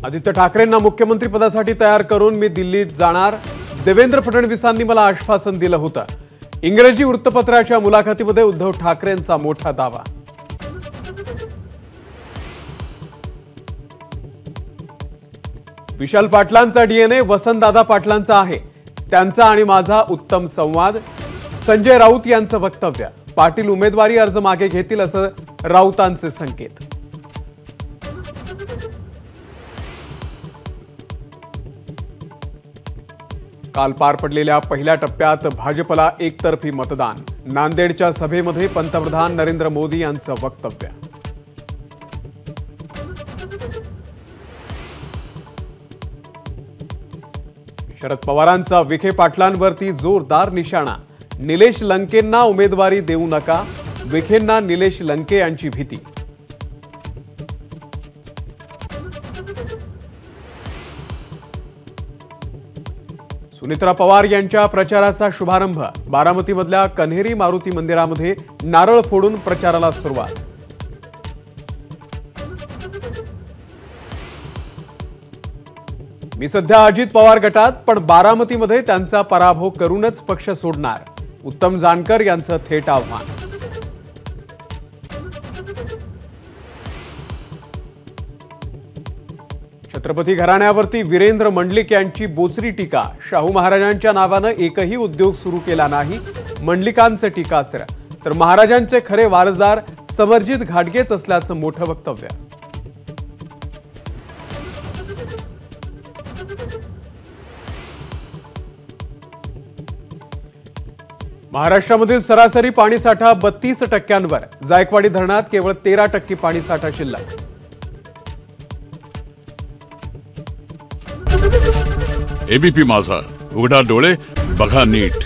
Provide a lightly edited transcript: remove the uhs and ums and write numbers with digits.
आदित्य ठाकरेंना मुख्यमंत्री पदासाठी तयार करून मी दिल्लीत जाणार, देवेंद्र फडणवीसांनी मला आश्वासन दिलं होतं। इंग्रजी वृत्तपत्राच्या मुलाखतीमध्ये उद्धव ठाकरेंचा मोठा दावा। विशाल पाटलांचा डीएनए वसंतदादा पाटलांचा आहे, त्यांचा आणि माझा उत्तम संवाद। संजय राऊत यांचं वक्तव्य, पाटील उमेदवारी अर्ज मागे घेतील असं राऊतांचे संकेत। काल पार पडलेल्या पहिल्या टप्प्यात भाजपला एकतर्फी मतदान, नांदेडच्या सभेमध्ये पंतप्रधान नरेंद्र मोदी यांचं वक्तव्य। शरद पवारांचा विखे पाटलांवरती जोरदार निशाणा, निलेश लंकेंना उमेदवारी देऊ नका, विखेंना निलेश लंके यांची भीती। सुनित्रा पवार यांच्या प्रचाराचा शुभारंभ, बारामतीमधल्या कन्हेरी मारुती मंदिरामध्ये नारळ फोडून प्रचाराला सुरुवात। मी सध्या अजित पवार गटात, पण बारामतीमध्ये त्यांचा पराभव करूनच पक्ष सोडणार, उत्तम जानकर यांचं थेट आव्हान। छत्रपती घराण्यावरती वीरेंद्र मंडलिक यांची बोचरी टीका, शाहू महाराजांच्या नावानं एकही उद्योग सुरू केला नाही, मंडलिकांचं टीकास्त्र। तर महाराजांचे खरे वारसदार समरजित घाटगेच असल्याचं मोठं वक्तव्य। महाराष्ट्रामधील सरासरी पाणीसाठा 32%, जायकवाडी धरणात केवळ 13% पाणीसाठा शिल्लक। एबीपी माझा, उघडा डोळे बघा नीट।